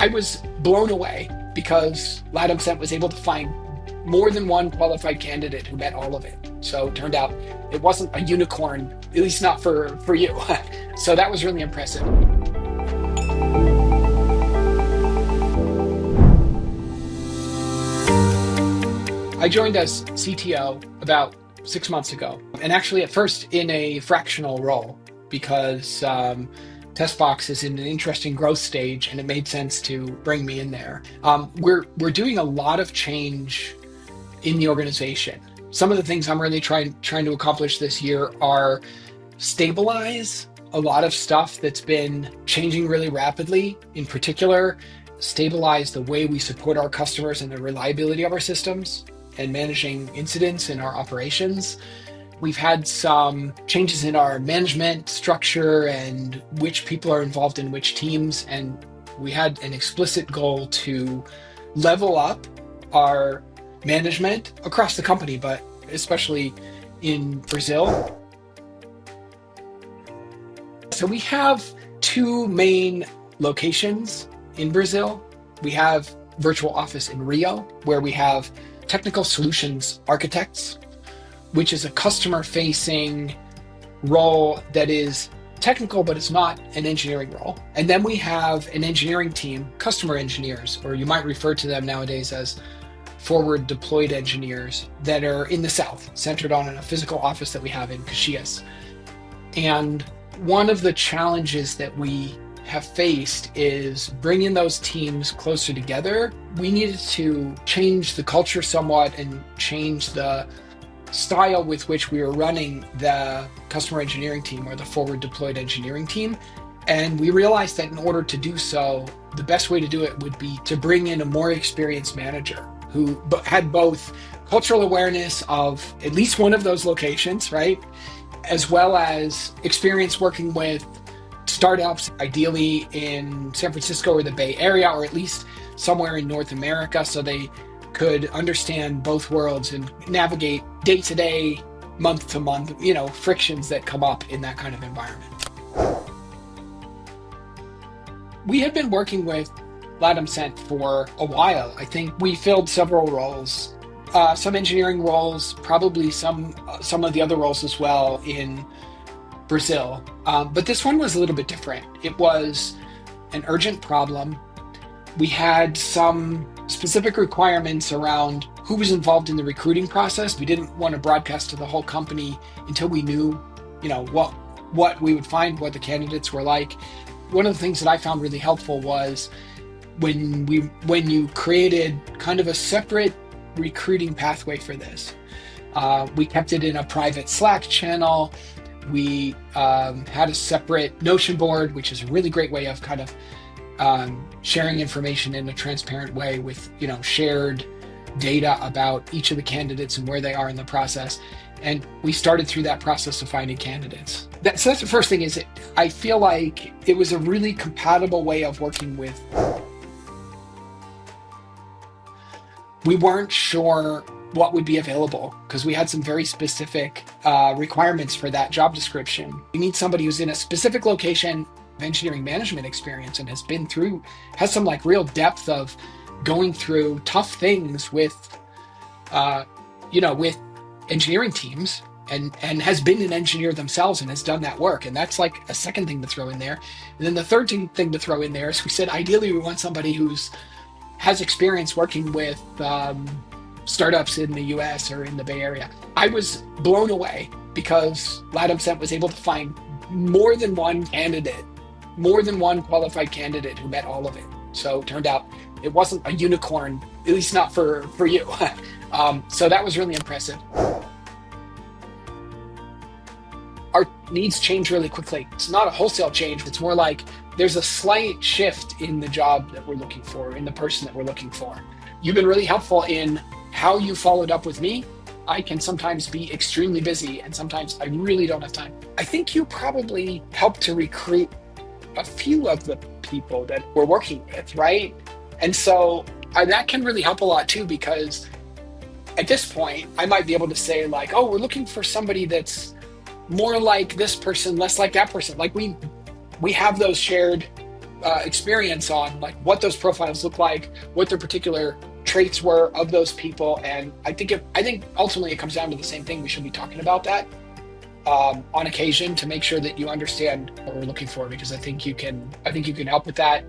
I was blown away because LadomCent was able to find more than one qualified candidate who met all of it. So it turned out it wasn't a unicorn, at least not for you. So that was really impressive. I joined as CTO about 6 months ago, and actually at first in a fractional role because TestBox is in an interesting growth stage, and it made sense to bring me in there. We're doing a lot of change in the organization. Some of the things I'm really trying to accomplish this year are stabilize a lot of stuff that's been changing really rapidly. In particular, stabilize the way we support our customers and the reliability of our systems and managing incidents in our operations. We've had some changes in our management structure and which people are involved in which teams. And we had an explicit goal to level up our management across the company, but especially in Brazil. So we have two main locations in Brazil. We have virtual office in Rio, where we have technical solutions architects, which is a customer-facing role that is technical, but it's not an engineering role. And then we have an engineering team, customer engineers, or you might refer to them nowadays as forward deployed engineers, that are in the South, centered on a physical office that we have in Caxias. And one of the challenges that we have faced is bringing those teams closer together. We needed to change the culture somewhat and change the style with which we were running the customer engineering team, or the forward deployed engineering team. And we realized that in order to do so, the best way to do it would be to bring in a more experienced manager who had both cultural awareness of at least one of those locations, right? As well as experience working with startups, ideally in San Francisco or the Bay Area, or at least somewhere in North America, so they could understand both worlds and navigate day to day, month to month, frictions that come up in that kind of environment. We had been working with LadomCent for a while. I think we filled several roles, some engineering roles, probably some of the other roles as well in Brazil. But this one was a little bit different. It was an urgent problem. We had some specific requirements around who was involved in the recruiting process. We didn't want to broadcast to the whole company until we knew, what we would find, what the candidates were like. One of the things that I found really helpful was when you created kind of a separate recruiting pathway for this. We kept it in a private Slack channel. We had a separate Notion board, which is a really great way of kind of sharing information in a transparent way with shared data about each of the candidates and where they are in the process. And we started through that process of finding candidates. So that's the first thing. I feel like it was a really compatible way of working with. We weren't sure what would be available because we had some very specific requirements for that job description. We need somebody who's in a specific location, engineering management experience, and has some like real depth of going through tough things with engineering teams, and has been an engineer themselves and has done that work. And that's like a second thing to throw in there. And then the third thing to throw in there is we said ideally we want somebody has experience working with startups in the US or in the Bay Area. I was blown away because LadomCent was able to find more than one qualified candidate who met all of it. So it turned out it wasn't a unicorn, at least not for you. So that was really impressive. Our needs change really quickly. It's not a wholesale change. It's more like there's a slight shift in the job that we're looking for, in the person that we're looking for. You've been really helpful in how you followed up with me. I can sometimes be extremely busy, and sometimes I really don't have time. I think you probably helped to recruit a few of the people that we're working with, right? And so that can really help a lot too, because at this point, I might be able to say like, oh, we're looking for somebody that's more like this person, less like that person. Like we have those shared experience on like what those profiles look like, what their particular traits were of those people, and I think ultimately it comes down to the same thing. We should be talking about that on occasion to make sure that you understand what we're looking for, because I think you can help with that.